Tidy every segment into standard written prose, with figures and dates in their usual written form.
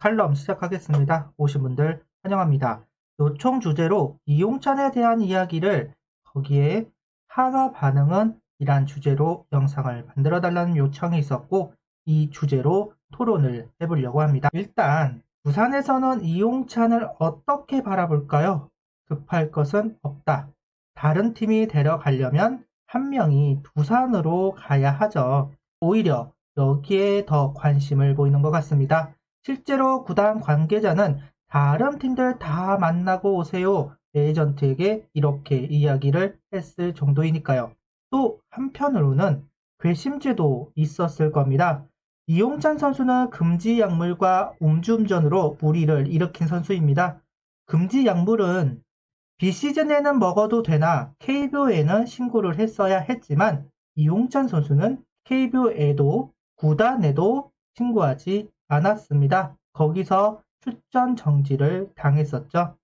칼럼 시작하겠습니다. 오신 분들 환영합니다. 요청 주제로 이용찬에 대한 이야기를 거기에 한화 반응은 이란 주제로 영상을 만들어 달라는 요청이 있었고 이 주제로 토론을 해보려고 합니다. 일단 부산에서는 이용찬을 어떻게 바라볼까요? 급할 것은 없다. 다른 팀이 데려가려면 한 명이 부산으로 가야 하죠. 오히려 여기에 더 관심을 보이는 것 같습니다. 실제로 구단 관계자는 다른 팀들 다 만나고 오세요. 에이전트에게 이렇게 이야기를 했을 정도이니까요. 또 한편으로는 괘씸죄도 있었을 겁니다. 이용찬 선수는 금지 약물과 음주운전으로 무리를 일으킨 선수입니다. 금지 약물은 비시즌에는 먹어도 되나 KBO에는 신고를 했어야 했지만 이용찬 선수는 KBO에도 구단에도 신고하지 않았습니다. 거기서 출전 정지를 당했었죠.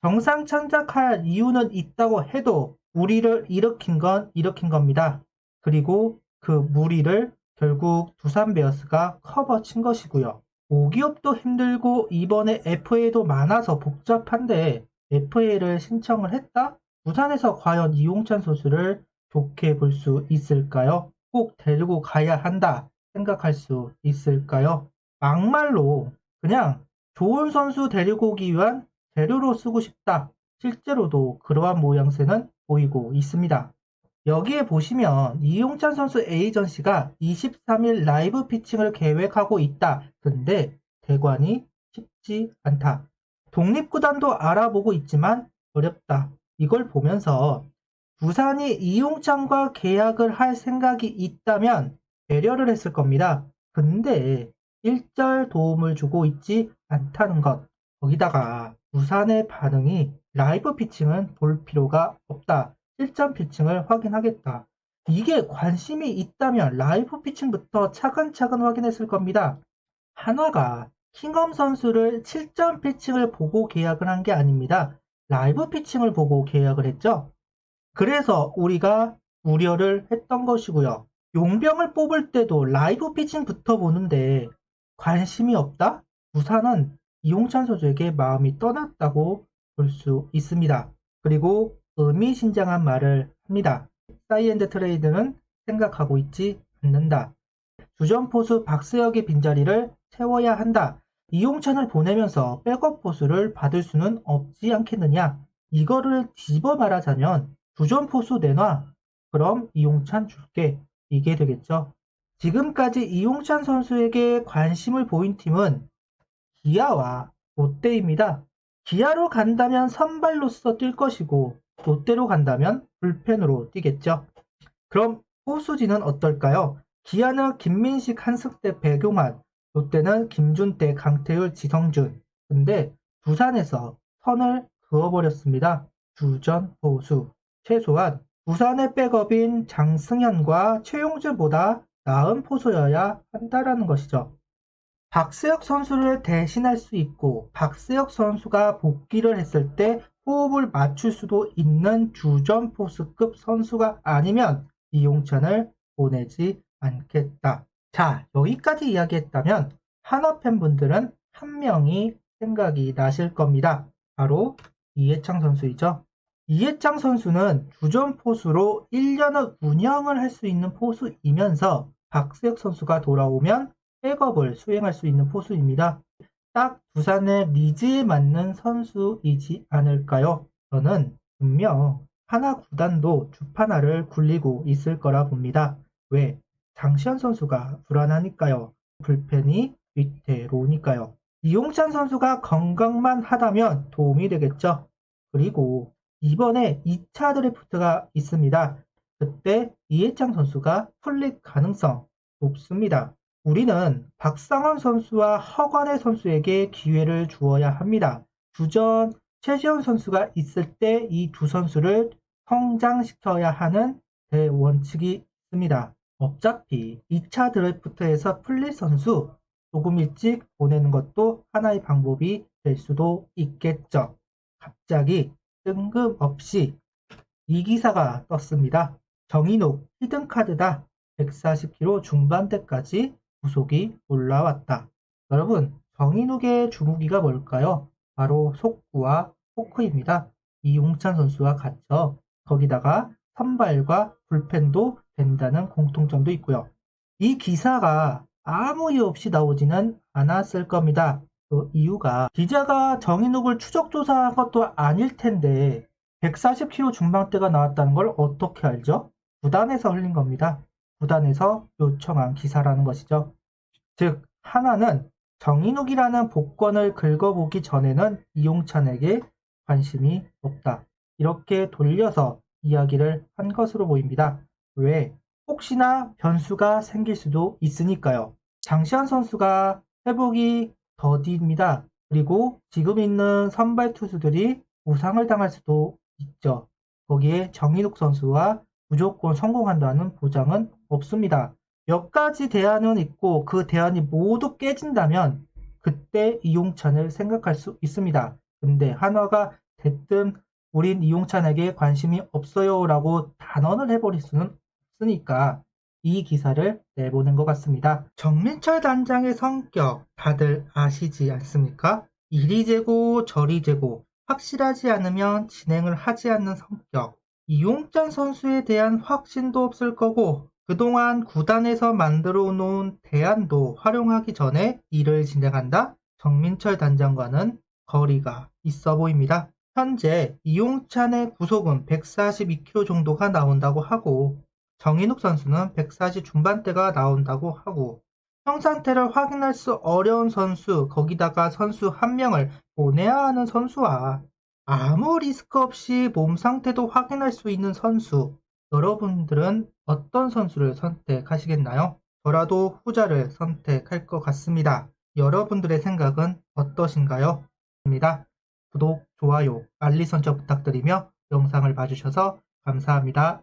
정상 참작할 이유는 있다고 해도 무리를 일으킨 건 일으킨 겁니다. 그리고 그 무리를 결국 두산 베어스가 커버친 것이고요. 오기업도 힘들고 이번에 FA도 많아서 복잡한데 FA를 신청을 했다? 부산에서 과연 이용찬 선수를 좋게 볼 수 있을까요? 꼭 데리고 가야 한다 생각할 수 있을까요? 막말로 그냥 좋은 선수 데리고 오기 위한 재료로 쓰고 싶다. 실제로도 그러한 모양새는 보이고 있습니다. 여기에 보시면 이용찬 선수 에이전시가 23일 라이브 피칭을 계획하고 있다. 근데 대관이 쉽지 않다. 독립구단도 알아보고 있지만 어렵다. 이걸 보면서 부산이 이용찬과 계약을 할 생각이 있다면 배려를 했을 겁니다. 근데 일절 도움을 주고 있지 않다는 것. 거기다가 부산의 반응이 라이브 피칭은 볼 필요가 없다. 실전 피칭을 확인하겠다. 이게 관심이 있다면 라이브 피칭부터 차근차근 확인했을 겁니다. 한화가 킹엄 선수를 7점 피칭을 보고 계약을 한 게 아닙니다. 라이브 피칭을 보고 계약을 했죠. 그래서 우리가 우려를 했던 것이고요. 용병을 뽑을 때도 라이브 피칭부터 보는데 관심이 없다? 부산은 이용찬 선수에게 마음이 떠났다고 볼 수 있습니다. 그리고 의미심장한 말을 합니다. 사이엔드 트레이드는 생각하고 있지 않는다. 주전 포수 박세혁의 빈자리를 채워야 한다. 이용찬을 보내면서 백업 포수를 받을 수는 없지 않겠느냐. 이거를 집어 말하자면 주전 포수 내놔. 그럼 이용찬 줄게. 이게 되겠죠. 지금까지 이용찬 선수에게 관심을 보인 팀은 기아와 롯데입니다. 기아로 간다면 선발로서 뛸 것이고 롯데로 간다면 불펜으로 뛰겠죠. 그럼 포수진은 어떨까요? 기아는 김민식, 한승태, 백용환, 롯데는 김준태, 강태율, 지성준. 근데 두산에서 선을 그어버렸습니다. 주전 포수. 최소한 두산의 백업인 장승현과 최용준보다 나은 포수여야 한다라는 것이죠. 박세혁 선수를 대신할 수 있고 박세혁 선수가 복귀를 했을 때 호흡을 맞출 수도 있는 주전 포수급 선수가 아니면 이용찬을 보내지 않겠다. 자, 여기까지 이야기했다면 한화 팬분들은 한 명이 생각이 나실 겁니다. 바로 이해창 선수이죠. 이해창 선수는 주전 포수로 1년을 운영을 할 수 있는 포수이면서 박세혁 선수가 돌아오면 백업을 수행할 수 있는 포수입니다. 딱 두산의 니즈에 맞는 선수이지 않을까요? 저는 분명 하나 구단도 주파나를 굴리고 있을 거라 봅니다. 왜? 장시현 선수가 불안하니까요. 불펜이 위태로우니까요. 이용찬 선수가 건강만 하다면 도움이 되겠죠. 그리고 이번에 2차 드래프트가 있습니다. 그때 이해창 선수가 풀릴 가능성 높습니다. 우리는 박상원 선수와 허관의 선수에게 기회를 주어야 합니다. 주전 최지원 선수가 있을 때 이 두 선수를 성장시켜야 하는 대원칙이 있습니다. 어차피 2차 드래프트에서 풀릴 선수 조금 일찍 보내는 것도 하나의 방법이 될 수도 있겠죠. 갑자기 뜬금없이 이 기사가 떴습니다. 정인욱 히든카드다. 140kg 중반대까지 구속이 올라왔다. 여러분, 정인욱의 주무기가 뭘까요? 바로 속구와 포크입니다. 이용찬 선수와 같죠. 거기다가 선발과 불펜도 된다는 공통점도 있고요. 이 기사가 아무 이유 없이 나오지는 않았을 겁니다. 그 이유가 기자가 정인욱을 추적조사한 것도 아닐 텐데 140kg 중반대가 나왔다는 걸 어떻게 알죠? 구단에서 흘린 겁니다. 구단에서 요청한 기사라는 것이죠. 즉 하나는 정인욱이라는 복권을 긁어보기 전에는 이용찬에게 관심이 없다. 이렇게 돌려서 이야기를 한 것으로 보입니다. 왜? 혹시나 변수가 생길 수도 있으니까요. 장시환 선수가 회복이 더디입니다. 그리고 지금 있는 선발 투수들이 부상을 당할 수도 있죠. 거기에 정인욱 선수와 무조건 성공한다는 보장은 없습니다. 몇 가지 대안은 있고 그 대안이 모두 깨진다면 그때 이용찬을 생각할 수 있습니다. 근데 한화가 됐든 우린 이용찬에게 관심이 없어요 라고 단언을 해버릴 수는 없으니까 이 기사를 내보낸 것 같습니다. 정민철 단장의 성격 다들 아시지 않습니까? 이리 재고 저리 재고 확실하지 않으면 진행을 하지 않는 성격. 이용찬 선수에 대한 확신도 없을 거고 그동안 구단에서 만들어 놓은 대안도 활용하기 전에 일을 진행한다? 정민철 단장과는 거리가 있어 보입니다. 현재 이용찬의 구속은 142kg 정도가 나온다고 하고 정인욱 선수는 140 중반대가 나온다고 하고 형 상태를 확인할 수 어려운 선수 거기다가 선수 한 명을 보내야 하는 선수와 아무 리스크 없이 몸 상태도 확인할 수 있는 선수 여러분들은 어떤 선수를 선택하시겠나요? 저라도 후자를 선택할 것 같습니다. 여러분들의 생각은 어떠신가요? 구독, 좋아요, 알림 설정 부탁드리며 영상을 봐주셔서 감사합니다.